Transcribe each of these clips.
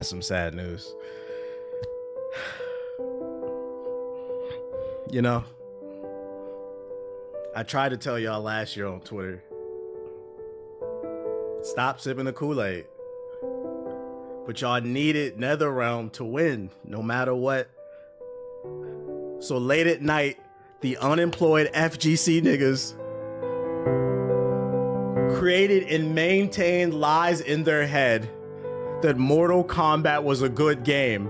Some sad news. You know, I tried to tell y'all last year on Twitter, stop sipping the Kool-Aid. But y'all needed NetherRealm to win, no matter what. So late at night, the unemployed FGC niggas created and maintained lies in their head that Mortal Kombat was a good game.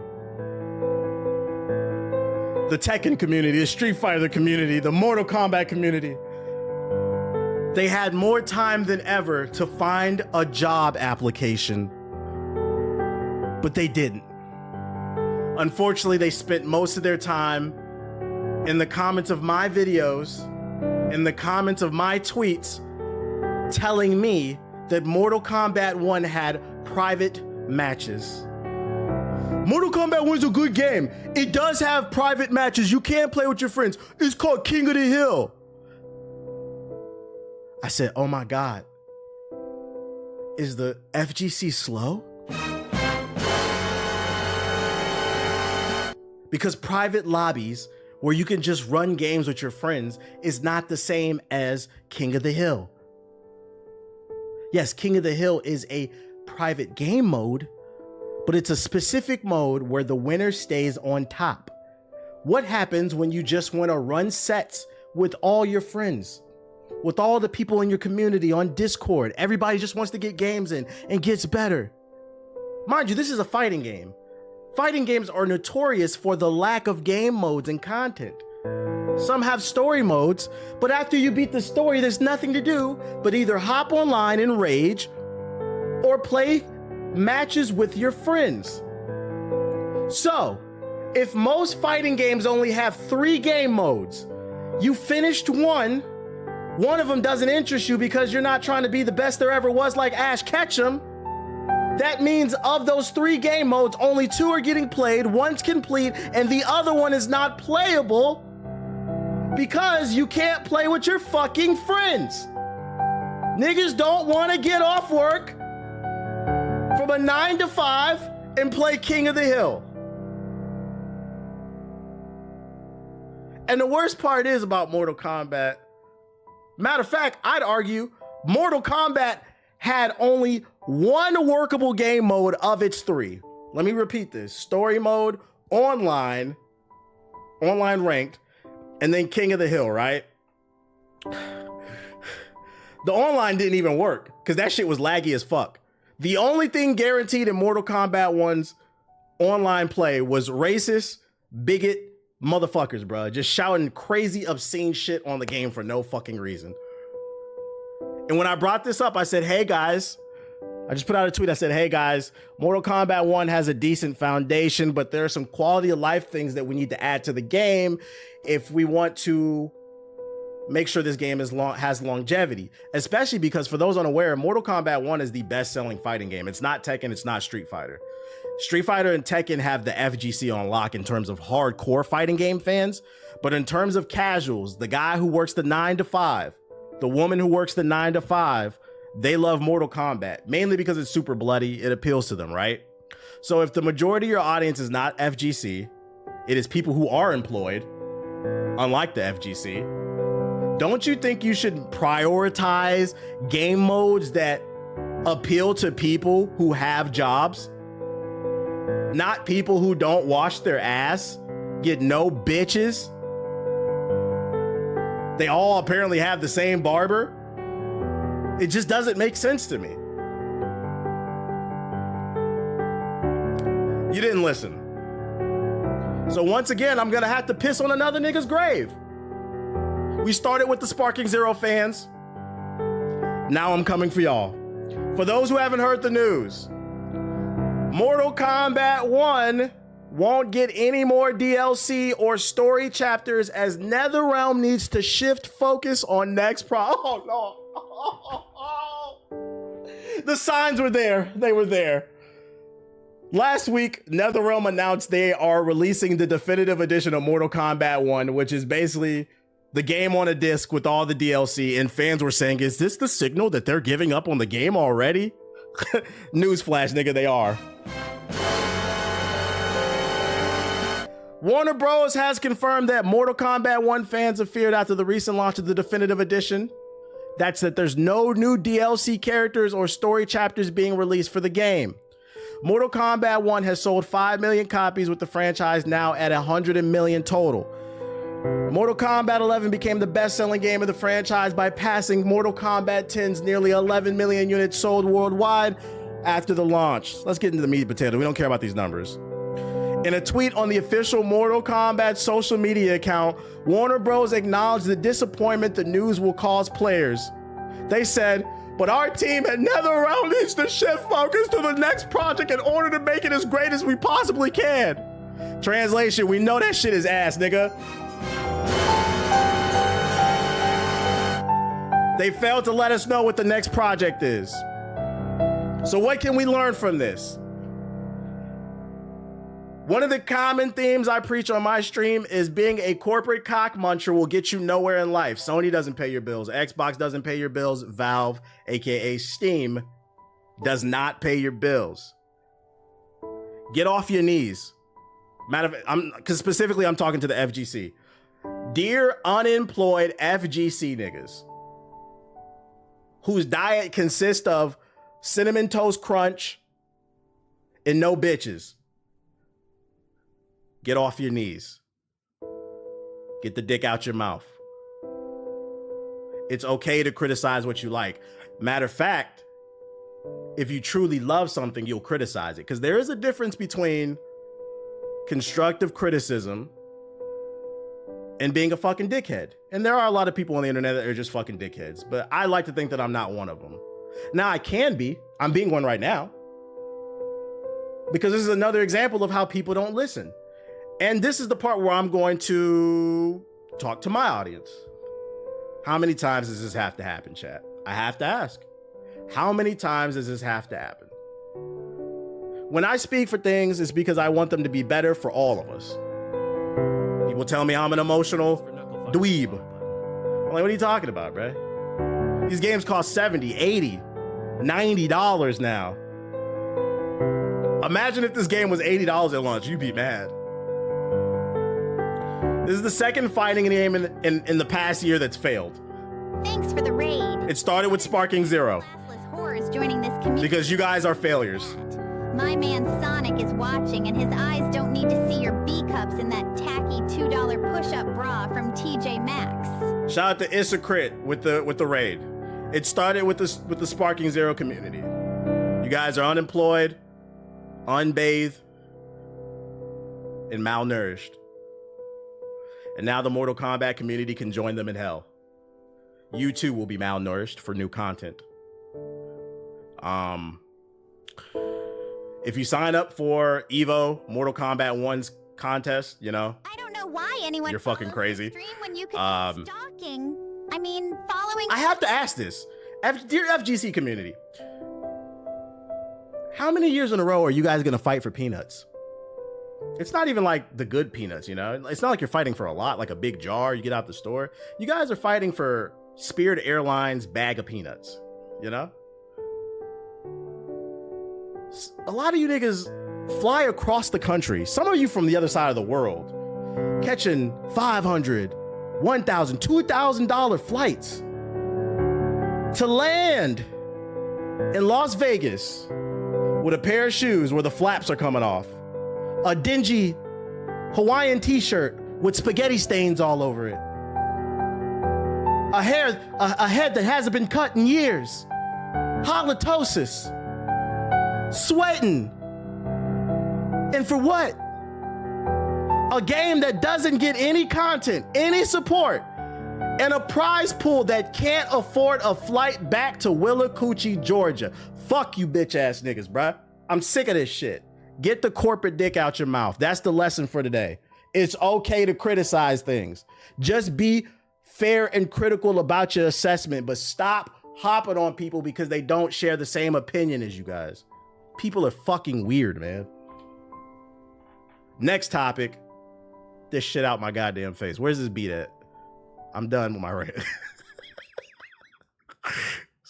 The Tekken community, the Street Fighter community, the Mortal Kombat community. They had more time than ever to find a job application, but they didn't. Unfortunately, they spent most of their time in the comments of my videos, in the comments of my tweets, telling me that Mortal Kombat 1 had private matches. Mortal Kombat 1 is a good game. It does have private matches. You can play with your friends. It's called King of the Hill. I said, oh my God. Is the FGC slow? Because private lobbies where you can just run games with your friends is not the same as King of the Hill. Yes, King of the Hill is a private game mode, but it's a specific mode where the winner stays on top. What happens when you just want to run sets with all your friends, with all the people in your community on Discord? Everybody just wants to get games in and gets better. Mind you, this is a fighting game. Fighting games are notorious for the lack of game modes and content. Some have story modes, but after you beat the story, there's nothing to do but either hop online and rage or play matches with your friends. So, if most fighting games only have 3 game modes, you finished one of them doesn't interest you because you're not trying to be the best there ever was like Ash Ketchum, that means of those 3 game modes, only 2 are getting played, one's complete, and the other one is not playable because you can't play with your fucking friends. Niggas don't want to get off work from a 9 to 5 and play King of the Hill. And the worst part is about Mortal Kombat, matter of fact, I'd argue Mortal Kombat had only one workable game mode of its 3. Let me repeat this: story mode, online ranked, and then King of the Hill, right? The online didn't even work because that shit was laggy as fuck. The only thing guaranteed in Mortal Kombat 1's online play was racist, bigot motherfuckers, bro. Just shouting crazy, obscene shit on the game for no fucking reason. And when I brought this up, I said, hey guys, I just put out a tweet. I said, hey guys, Mortal Kombat 1 has a decent foundation, but there are some quality of life things that we need to add to the game if we want to make sure this game has longevity, especially because, for those unaware, Mortal Kombat 1 is the best-selling fighting game. It's not Tekken, it's not Street Fighter. Street Fighter and Tekken have the FGC on lock in terms of hardcore fighting game fans, but in terms of casuals, the guy who works the 9 to 5, the woman who works the 9 to 5, they love Mortal Kombat, mainly because it's super bloody. It appeals to them, right? So if the majority of your audience is not FGC, it is people who are employed, unlike the FGC, don't you think you should prioritize game modes that appeal to people who have jobs? Not people who don't wash their ass, get no bitches. They all apparently have the same barber. It just doesn't make sense to me. You didn't listen. So once again, I'm gonna have to piss on another nigga's grave. We started with the Sparking Zero fans. Now I'm coming for y'all. For those who haven't heard the news, Mortal Kombat 1 won't get any more DLC or story chapters as NetherRealm needs to shift focus on next Oh no. The signs were there. They were there. Last week, NetherRealm announced they are releasing the definitive edition of Mortal Kombat 1, which is basically the game on a disc with all the DLC, and fans were saying, is this the signal that they're giving up on the game already? Newsflash, nigga, they are. Warner Bros. Has confirmed that Mortal Kombat 1 fans have feared after the recent launch of the Definitive Edition. That's that there's no new DLC characters or story chapters being released for the game. Mortal Kombat 1 has sold 5 million copies, with the franchise now at 100 million total. Mortal Kombat 11 became the best-selling game of the franchise by passing Mortal Kombat 10's nearly 11 million units sold worldwide after the launch. Let's get into the meat and potato. We don't care about these numbers. In a tweet on the official Mortal Kombat social media account, Warner Bros. Acknowledged the disappointment the news will cause players. They said, "But our team had never released to shift focus to the next project in order to make it as great as we possibly can." Translation, we know that shit is ass, nigga. They failed to let us know what the next project is. So what can we learn from this? One of the common themes I preach on my stream is being a corporate cock muncher will get you nowhere in life. Sony doesn't pay your bills. Xbox doesn't pay your bills. Valve, aka Steam, does not pay your bills. Get off your knees. Matter of fact, because specifically I'm talking to the FGC. Dear unemployed FGC niggas, whose diet consists of Cinnamon Toast Crunch and no bitches. Get off your knees. Get the dick out your mouth. It's okay to criticize what you like. Matter of fact, if you truly love something, you'll criticize it. Because there is a difference between constructive criticism and being a fucking dickhead. And there are a lot of people on the internet that are just fucking dickheads. But I like to think that I'm not one of them. Now, I can be. I'm being one right now. Because this is another example of how people don't listen. And this is the part where I'm going to talk to my audience. How many times does this have to happen, chat? I have to ask. How many times does this have to happen? When I speak for things, it's because I want them to be better for all of us. People tell me I'm an emotional dweeb. I'm like, what are you talking about, bro? These games cost $70, $80, $90 now. Imagine if this game was $80 at launch. You'd be mad. This is the second fighting game in the past year that's failed. Thanks for the raid. It started with Sparking Zero. Joining this community because you guys are failures. My man Sonic is watching, and his eyes don't need to see your B cups in that tacky $2 push-up bra from TJ Maxx. Shout out to Issa Crit with the raid. It started with the Sparking Zero community. You guys are unemployed, unbathed, and malnourished. And now the Mortal Kombat community can join them in hell. You too will be malnourished for new content. If you sign up for Evo Mortal Kombat 1's contest, you know, I don't know why anyone you're fucking crazy. Stream when you can be stalking. I mean, following. I have to ask this, dear FGC community, how many years in a row are you guys gonna fight for peanuts? It's not even like the good peanuts, you know. It's not like you're fighting for a lot, like a big jar you get out the store. You guys are fighting for Spirit Airlines bag of peanuts, you know. A lot of you niggas fly across the country. Some of you from the other side of the world, catching $500, $1,000, $2,000 flights to land in Las Vegas with a pair of shoes where the flaps are coming off, a dingy Hawaiian t-shirt with spaghetti stains all over it, a head that hasn't been cut in years, halitosis, sweating, and for what? A game that doesn't get any content, any support, and a prize pool that can't afford a flight back to Willacoochee, Georgia. Fuck you bitch ass niggas, bruh. I'm sick of this shit. Get the corporate dick out your mouth. That's the lesson for today. It's okay to criticize things. Just be fair and critical about your assessment, but stop hopping on people because they don't share the same opinion as you guys. People are fucking weird, man. Next topic. This shit out my goddamn face. Where's this beat at? I'm done with my rant.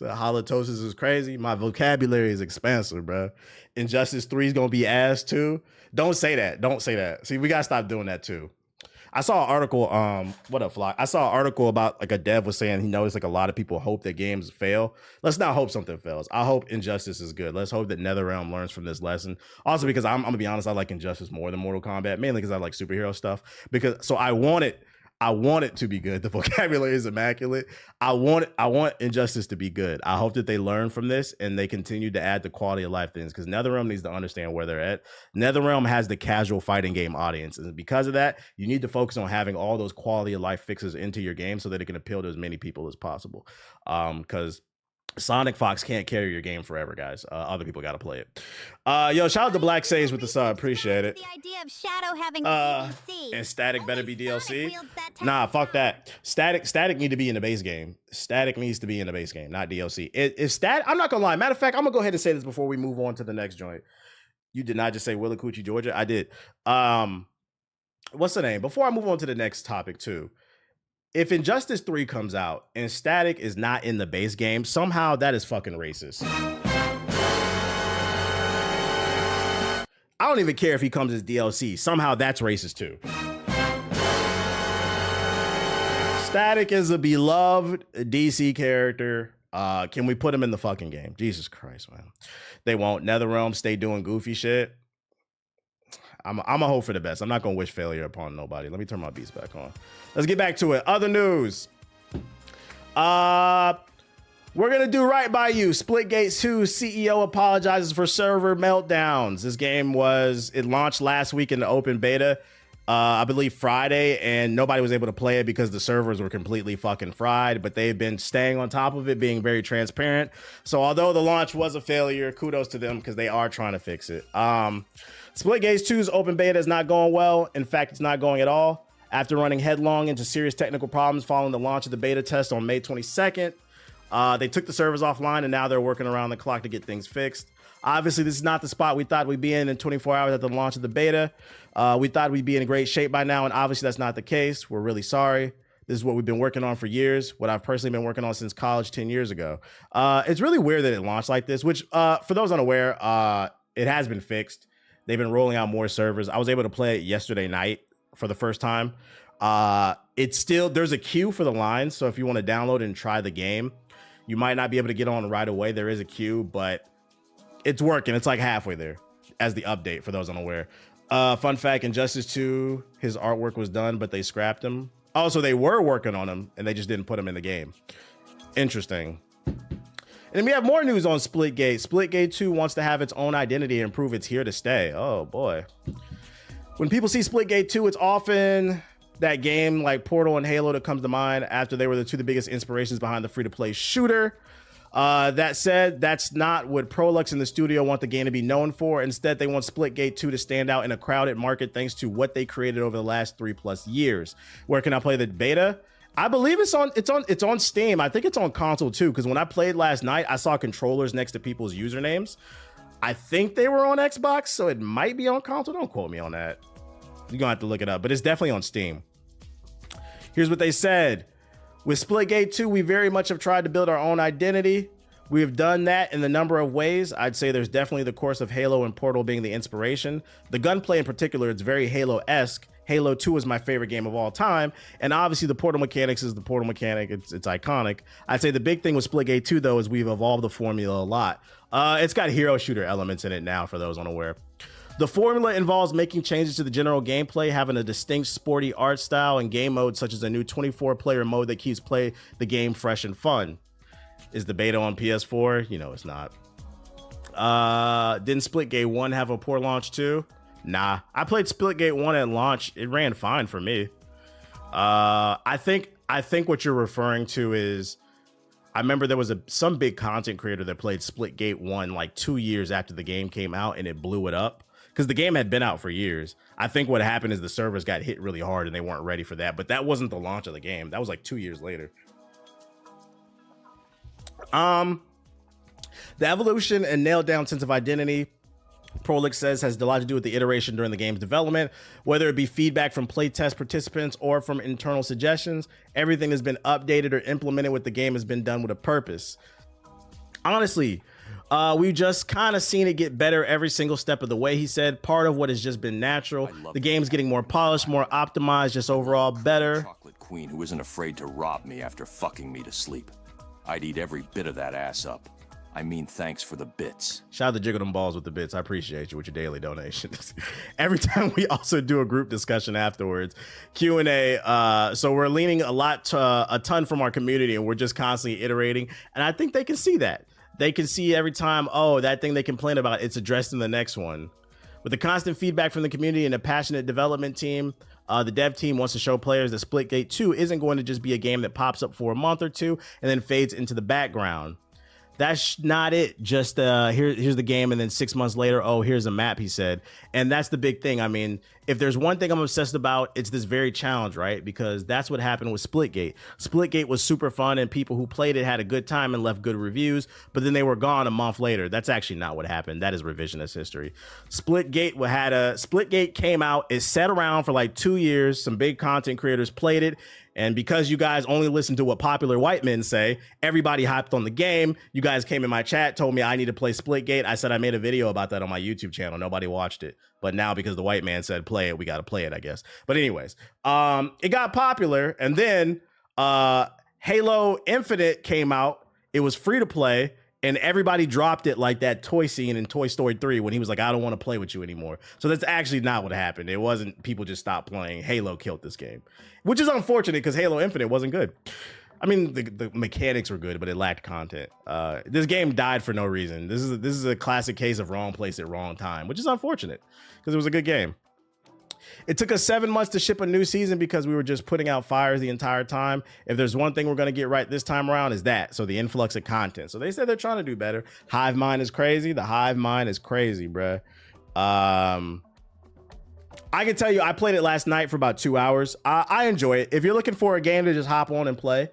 So halitosis is crazy. My vocabulary is expansive, bro. Injustice 3 is gonna be ass too. Don't say that. Don't say that. See, we gotta stop doing that too. I saw an article, what up, Flock? I saw an article about like a dev was saying he noticed like a lot of people hope that games fail. Let's not hope something fails. I hope Injustice is good. Let's hope that NetherRealm learns from this lesson. Also, because I'm gonna be honest, I like Injustice more than Mortal Kombat, mainly because I like superhero stuff. So I want it to be good. The vocabulary is immaculate. I want Injustice to be good. I hope that they learn from this and they continue to add the quality of life things, because NetherRealm needs to understand where they're at. NetherRealm has the casual fighting game audience, and because of that, you need to focus on having all those quality of life fixes into your game so that it can appeal to as many people as possible. Because Sonic Fox can't carry your game forever, guys. Other people got to play it. Yo, shout out to Black Saves with the sub. Appreciate it. The idea of Shadow having DLC. And Static better be DLC. Nah, fuck that. Static need to be in the base game. Static needs to be in the base game, not DLC. If Static, I'm not gonna lie. Matter of fact, I'm gonna go ahead and say this before we move on to the next joint. You did not just say Willacoochee, Georgia. I did. What's the name? Before I move on to the next topic too. If Injustice 3 comes out and Static is not in the base game, somehow that is fucking racist. I don't even care if he comes as DLC. Somehow that's racist too. Static is a beloved DC character. Can we put him in the fucking game? Jesus Christ, man. They won't. NetherRealm stay doing goofy shit. I'm a hope for the best. I'm not gonna wish failure upon nobody. Let me turn my beats back on. Let's get back to it. Other news. We're gonna do right by you. Splitgate 2 CEO apologizes for server meltdowns. This game it launched last week in the open beta, I believe Friday, and nobody was able to play it because the servers were completely fucking fried, but they've been staying on top of it, being very transparent. So although the launch was a failure, kudos to them because they are trying to fix it. Splitgate 2's open beta is not going well. In fact, it's not going at all. After running headlong into serious technical problems following the launch of the beta test on May 22nd, they took the servers offline and now they're working around the clock to get things fixed. Obviously, this is not the spot we thought we'd be in 24 hours after the launch of the beta. We thought we'd be in great shape by now, and obviously that's not the case. We're really sorry. This is what we've been working on for years, what I've personally been working on since college 10 years ago. It's really weird that it launched like this, which for those unaware, it has been fixed. They've been rolling out more servers. I was able to play it yesterday night for the first time. There's a queue for the lines, so if you want to download and try the game, you might not be able to get on right away. There is a queue, but it's working. It's like halfway there as the update for those unaware. Fun fact, Injustice 2, his artwork was done, but they scrapped him. Oh, so they were working on him and they just didn't put him in the game. Interesting. And then we have more news on Splitgate. Splitgate 2 wants to have its own identity and prove it's here to stay. Oh boy. When people see Splitgate 2, it's often that game like Portal and Halo that comes to mind after they were the two of the biggest inspirations behind the free-to-play shooter. That said, that's not what Prolux and the studio want the game to be known for. Instead, they want Splitgate 2 to stand out in a crowded market thanks to what they created over the last 3+ years. Where can I play the beta? I believe it's on Steam. I think it's on console too, because when I played last night, I saw controllers next to people's usernames. I think they were on Xbox, so it might be on console. Don't quote me on that. You're gonna have to look it up, but it's definitely on Steam. Here's what they said. With Splitgate 2, we very much have tried to build our own identity. We have done that in a number of ways. I'd say there's definitely the course of Halo and Portal being the inspiration. The gunplay in particular, it's very Halo-esque. Halo 2 is my favorite game of all time. And obviously the Portal mechanics is the Portal mechanic. It's iconic. I'd say the big thing with Splitgate 2 though is we've evolved the formula a lot. It's got hero shooter elements in it now for those unaware. The formula involves making changes to the general gameplay, having a distinct sporty art style and game modes such as a new 24-player mode that keeps the game fresh and fun. Is the beta on PS4? You know it's not. Didn't Splitgate 1 have a poor launch too? Nah, I played Splitgate 1 at launch. It ran fine for me. I think what you're referring to is, I remember there was some big content creator that played Splitgate 1 like 2 years after the game came out and it blew it up. Because the game had been out for years. I think what happened is the servers got hit really hard and they weren't ready for that. But that wasn't the launch of the game. That was like 2 years later. The evolution and nailed down sense of identity, Prolix says, has a lot to do with the iteration during the game's development. Whether it be feedback from playtest participants or from internal suggestions, everything has been updated or implemented with the game has been done with a purpose. Honestly, we've just kind of seen it get better every single step of the way, he said. Part of what has just been natural. The game's getting more polished, more optimized, just overall better. Chocolate queen who isn't afraid to rob me after fucking me to sleep. I'd eat every bit of that ass up. I mean, thanks for the bits. Shout out to Jiggle Them Balls with the bits. I appreciate you with your daily donations. Every time we also do a group discussion afterwards, Q&A. So we're leaning a ton from our community, and we're just constantly iterating. And I think they can see that. They can see every time, oh, that thing they complain about, it's addressed in the next one. With the constant feedback from the community and a passionate development team, the dev team wants to show players that Splitgate 2 isn't going to just be a game that pops up for a month or two and then fades into the background. That's not it. Just here's the game, and then 6 months later, oh, here's a map, he said. And that's the big thing. I mean, if there's one thing I'm obsessed about, it's this very challenge, right? Because that's what happened with Splitgate. Splitgate was super fun, and people who played it had a good time and left good reviews, but then they were gone a month later. That's actually not what happened. That is revisionist history. Splitgate came out, it sat around for like 2 years. Some big content creators played it. And because you guys only listen to what popular white men say, everybody hyped on the game. You guys came in my chat, told me I need to play Splitgate. I said I made a video about that on my YouTube channel. Nobody watched it. But now because the white man said play it, we got to play it, I guess. But anyways, it got popular. And then Halo Infinite came out. It was free to play. And everybody dropped it like that toy scene in Toy Story 3 when he was like, I don't want to play with you anymore. So that's actually not what happened. It wasn't people just stopped playing. Halo killed this game, which is unfortunate because Halo Infinite wasn't good. I mean, the mechanics were good, but it lacked content. This game died for no reason. This is a classic case of wrong place at wrong time, which is unfortunate because it was a good game. It took us 7 months to ship a new season because we were just putting out fires the entire time. If there's one thing we're going to get right this time around is that. So the influx of content. So they said they're trying to do better. Hive mind is crazy. The hive mind is crazy, bruh. I can tell you, I played it last night for about 2 hours. I enjoy it. If you're looking for a game to just hop on and play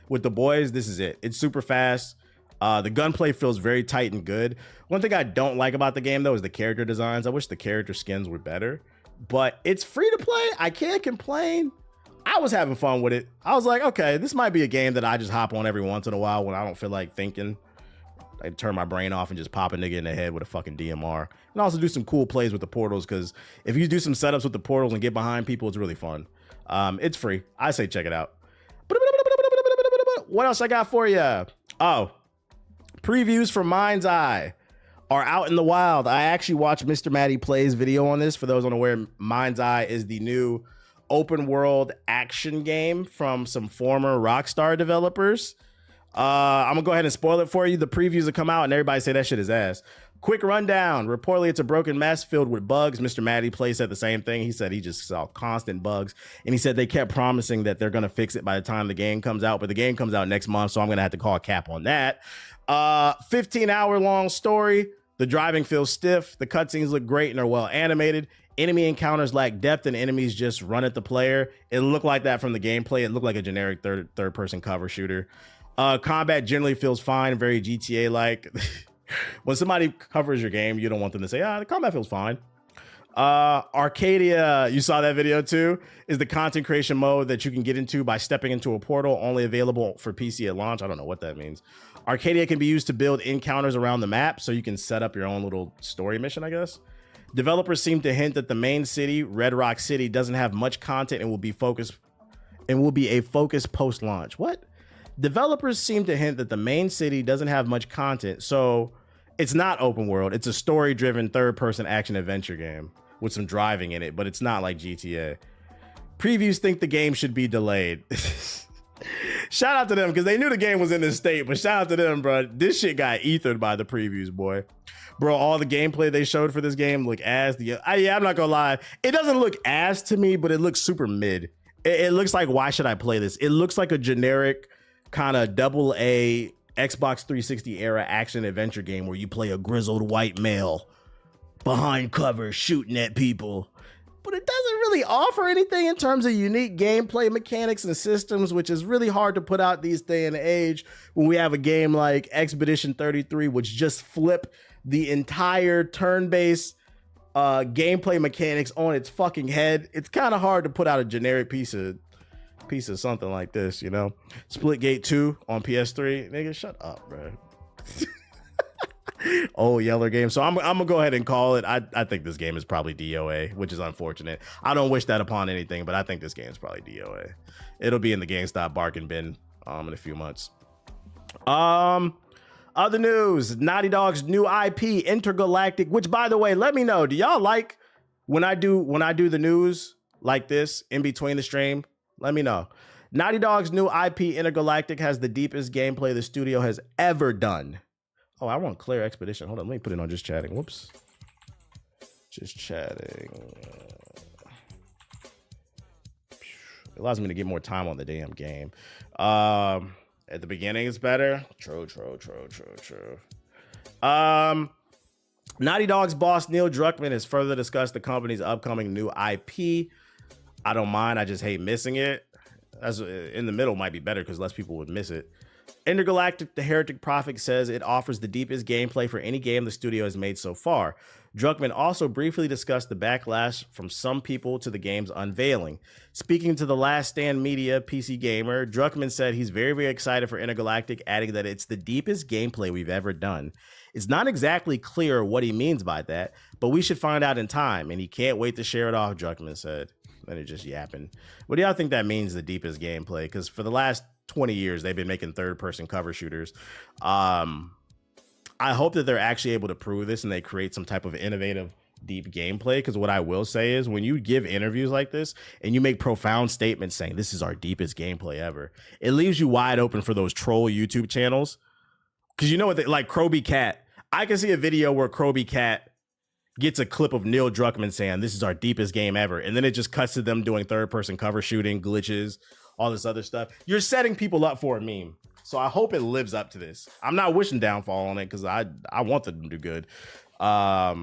with the boys, this is it. It's super fast. The gunplay feels very tight and good. One thing I don't like about the game, though, is the character designs. I wish the character skins were better. But it's free to play. I can't complain. I was having fun with it. I was like, okay, this might be a game that I just hop on every once in a while when I don't feel like thinking. I turn my brain off and just pop a nigga in the head with a fucking DMR. And also do some cool plays with the portals, because if you do some setups with the portals and get behind people, it's really fun. It's free. I say check it out. What else I got for you? Oh, previews for Mind's Eye are out in the wild. I actually watched Mr. Matty Plays video on this. For those unaware, Mind's Eye is the new open world action game from some former Rockstar developers. I'm gonna go ahead and spoil it for you. The previews have come out and everybody say that shit is ass. Quick rundown. Reportedly, it's a broken mess filled with bugs. Mr. Matty Play said the same thing. He said he just saw constant bugs. And he said they kept promising that they're going to fix it by the time the game comes out. But the game comes out next month, so I'm going to have to call a cap on that. 15-hour-long story. The driving feels stiff. The cutscenes look great and are well animated. Enemy encounters lack depth and enemies just run at the player. It looked like that from the gameplay. It looked like a generic third-person cover shooter. Combat generally feels fine, very GTA-like. When somebody covers your game, you don't want them to say, the combat feels fine. Arcadia, you saw that video too, is the content creation mode that you can get into by stepping into a portal, only available for PC at launch. I don't know what that means. Arcadia can be used to build encounters around the map, so you can set up your own little story mission, I guess. Developers seem to hint that the main city, Red Rock City, doesn't have much content and will be a focus post-launch. What? Developers seem to hint that the main city doesn't have much content, so it's not open world. It's a story-driven third-person action-adventure game with some driving in it, but it's not like GTA. Previews think the game should be delayed. Shout out to them, because they knew the game was in this state, but shout out to them, bro. This shit got ethered by the previews, boy. Bro, all the gameplay they showed for this game look ass. Yeah, I'm not gonna lie. It doesn't look ass to me, but it looks super mid. It looks like, why should I play this? It looks like a generic kind of AA Xbox 360 era action adventure game where you play a grizzled white male behind cover shooting at people. But it doesn't really offer anything in terms of unique gameplay mechanics and systems, which is really hard to put out these day and age when we have a game like Expedition 33, which just flip the entire turn-based gameplay mechanics on its fucking head. It's kind of hard to put out a generic piece of something like this, you know. Splitgate 2 on PS3. Nigga, shut up, bro. Old Yeller game. So I'm gonna go ahead and call it. I think this game is probably DOA, which is unfortunate. I don't wish that upon anything, but I think this game is probably DOA. It'll be in the GameStop bargain bin in a few months. Other news, Naughty Dog's new IP, Intergalactic, which by the way, let me know, do y'all like when I do the news like this in between the stream? Let me know. Naughty Dog's new IP, Intergalactic, has the deepest gameplay the studio has ever done. Oh, I want Clear Expedition. Hold on, let me put it on just chatting. Whoops. Just chatting. It allows me to get more time on the damn game. At the beginning, it's better. True. Naughty Dog's boss, Neil Druckmann, has further discussed the company's upcoming new IP. I don't mind. I just hate missing it. As in the middle might be better because less people would miss it. Intergalactic, the Heretic Prophet, says it offers the deepest gameplay for any game the studio has made so far. Druckmann also briefly discussed the backlash from some people to the game's unveiling. Speaking to the Last Stand Media PC Gamer, Druckmann said he's very, very excited for Intergalactic, adding that it's the deepest gameplay we've ever done. It's not exactly clear what he means by that, but we should find out in time, and he can't wait to share it off, Druckmann said. Then it just yapping. What do y'all think that means, the deepest gameplay? Because for the last 20 years, they've been making third-person cover shooters. I hope that they're actually able to prove this and they create some type of innovative, deep gameplay. Because what I will say is when you give interviews like this and you make profound statements saying this is our deepest gameplay ever, it leaves you wide open for those troll YouTube channels. Because you know what, like Kroby Cat. I can see a video where Kroby Cat gets a clip of Neil Druckmann saying this is our deepest game ever. And then it just cuts to them doing third-person cover shooting, glitches, all this other stuff. You're setting people up for a meme. So I hope it lives up to this. I'm not wishing downfall on it because I want them to do good. But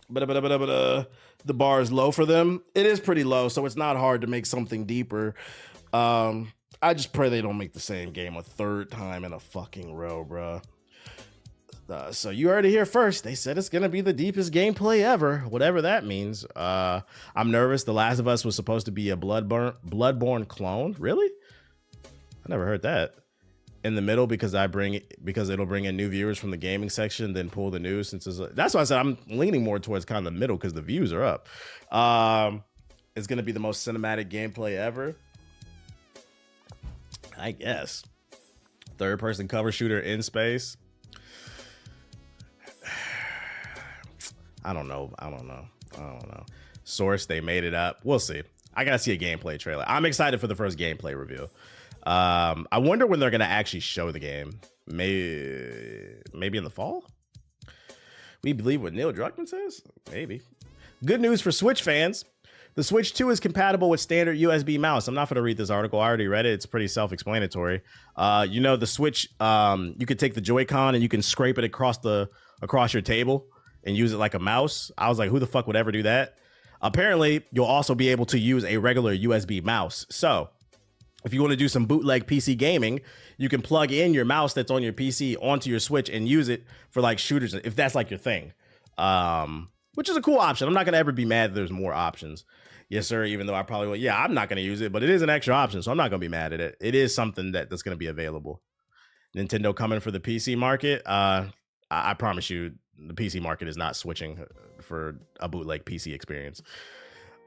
the bar is low for them. It is pretty low, so it's not hard to make something deeper. I just pray they don't make the same game a third time in a fucking row, bro. So you heard it here first. They said it's gonna be the deepest gameplay ever, whatever that means. I'm nervous. The Last of Us was supposed to be a Bloodborne clone. Really? I never heard that. In the middle because it'll bring in new viewers from the gaming section, then pull the news. That's why I said I'm leaning more towards kind of the middle because the views are up. It's gonna be the most cinematic gameplay ever, I guess. Third-person cover shooter in space. I don't know. Source, they made it up. We'll see. I gotta see a gameplay trailer. I'm excited for the first gameplay review. I wonder when they're gonna actually show the game. Maybe in the fall? We believe what Neil Druckmann says? Maybe. Good news for Switch fans. The Switch 2 is compatible with standard USB mouse. I'm not gonna read this article. I already read it. It's pretty self-explanatory. You know, the Switch, you could take the Joy-Con and you can scrape it across your table and use it like a mouse. I was like, who the fuck would ever do that? Apparently, you'll also be able to use a regular USB mouse. So if you want to do some bootleg PC gaming, you can plug in your mouse that's on your PC onto your Switch and use it for like shooters, if that's like your thing, which is a cool option. I'm not going to ever be mad that there's more options. Yes, sir, even though I probably will. Yeah, I'm not going to use it, but it is an extra option, so I'm not going to be mad at it. It is something that's going to be available. Nintendo coming for the PC market. I promise you, the PC market is not switching for a bootleg PC experience.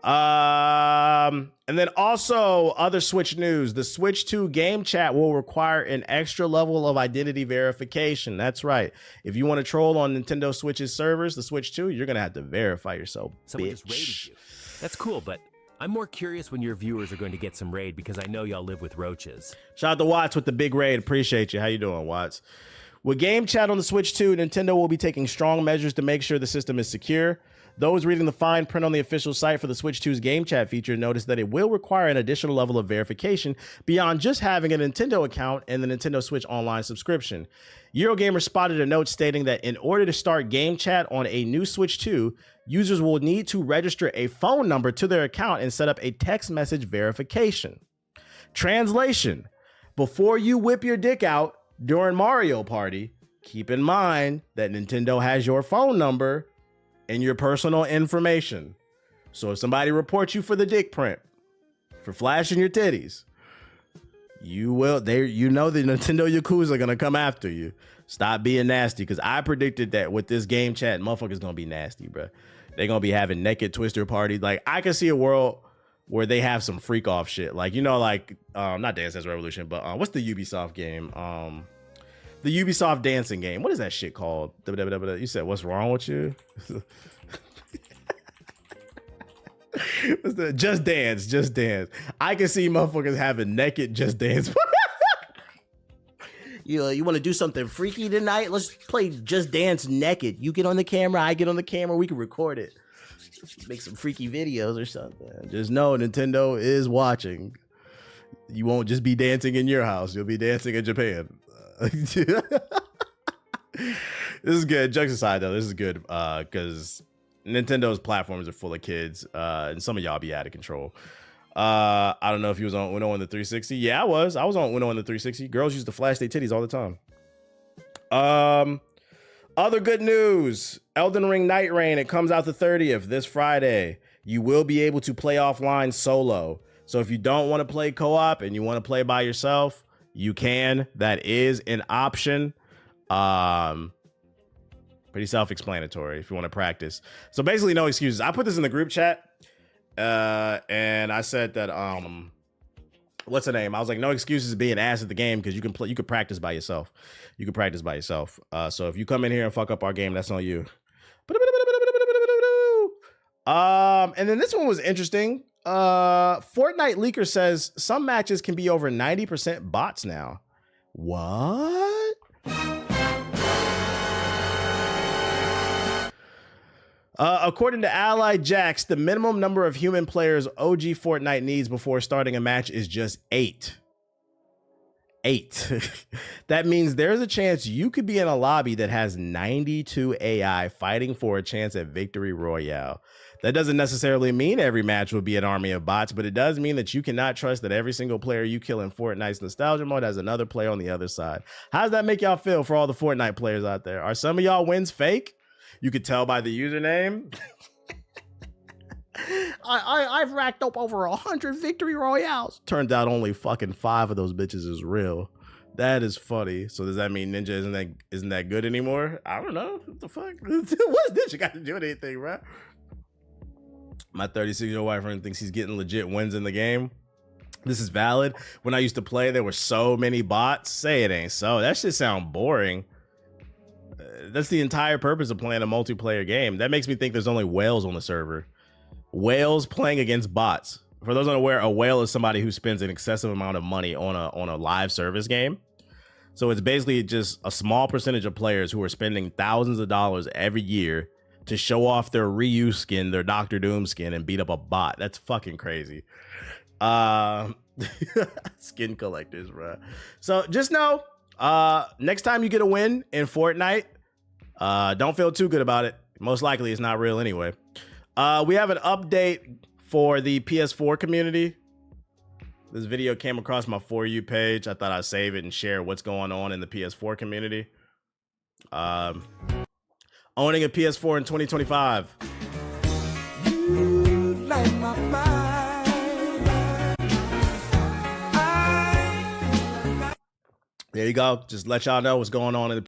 And then also other Switch news. The Switch 2 game chat will require an extra level of identity verification. That's right. If you want to troll on Nintendo Switch's servers, the Switch 2, you're going to have to verify yourself, Someone just raided you. That's cool, but I'm more curious when your viewers are going to get some raid because I know y'all live with roaches. Shout out to Watts with the big raid. Appreciate you. How you doing, Watts? With Game Chat on the Switch 2, Nintendo will be taking strong measures to make sure the system is secure. Those reading the fine print on the official site for the Switch 2's Game Chat feature notice that it will require an additional level of verification beyond just having a Nintendo account and the Nintendo Switch Online subscription. Eurogamer spotted a note stating that in order to start Game Chat on a new Switch 2, users will need to register a phone number to their account and set up a text message verification. Translation: before you whip your dick out during Mario Party, keep in mind that Nintendo has your phone number and your personal information. So if somebody reports you for the dick print, for flashing your titties, you will. You know the Nintendo Yakuza are gonna come after you. Stop being nasty, because I predicted that with this game chat, motherfuckers gonna be nasty, bro. They're gonna be having naked Twister parties. Like, I can see a world where they have some freak off shit. Like, you know, like not Dance Dance Revolution, but what's the Ubisoft game? The Ubisoft dancing game. What is that shit called? You said, what's wrong with you? What's the Just Dance? Just Dance. I can see motherfuckers having naked Just Dance. You want to do something freaky tonight? Let's play Just Dance naked. You get on the camera, I get on the camera, we can record it. Make some freaky videos or something. Just know Nintendo is watching. You won't just be dancing in your house. You'll be dancing in Japan. This is good. Jokes aside, though, this is good because Nintendo's platforms are full of kids, and some of y'all be out of control. I don't know if you was on Uno on the 360. Yeah, I was on Uno on the 360. Girls used to flash their titties all the time. Other good news: Elden Ring Night Reign. It comes out the 30th, this Friday. You will be able to play offline solo. So if you don't want to play co-op and you want to play by yourself, you can. That is an option. Pretty self-explanatory if you want to practice. So basically, no excuses. I put this in the group chat, and I said that what's the name? I was like, no excuses being ass at the game, because you can play. You can practice by yourself. You can practice by yourself. So if you come in here and fuck up our game, that's on you. And then this one was interesting. Fortnite leaker says some matches can be over 90% bots now. What? According to Ally Jax, the minimum number of human players OG Fortnite needs before starting a match is just 8. 8. That means there's a chance you could be in a lobby that has 92 AI fighting for a chance at Victory Royale. That doesn't necessarily mean every match will be an army of bots, but it does mean that you cannot trust that every single player you kill in Fortnite's nostalgia mode has another player on the other side. How does that make y'all feel for all the Fortnite players out there? Are some of y'all wins fake? You could tell by the username. I've racked up over 100 Victory Royales. Turns out only fucking 5 of those bitches is real. That is funny. So does that mean Ninja isn't that good anymore? I don't know. What the fuck? What's this? You got to do with anything, right? My 36-year-old wife friend thinks he's getting legit wins in the game. This is valid. When I used to play, there were so many bots. Say it ain't so. That shit sound boring. That's the entire purpose of playing a multiplayer game. That makes me think there's only whales on the server. Whales playing against bots. For those unaware, a whale is somebody who spends an excessive amount of money on a live service game. So it's basically just a small percentage of players who are spending thousands of dollars every year to show off their Ryu skin, their Doctor Doom skin, and beat up a bot. That's fucking crazy. Skin collectors, bro. So just know, next time you get a win in Fortnite, don't feel too good about it. Most likely it's not real anyway. We have an update for the PS4 community. This video came across my For You page. I thought I'd save it and share what's going on in the PS4 community. Owning a PS4 in 2025. You like my there you go. Just let y'all know what's going on in the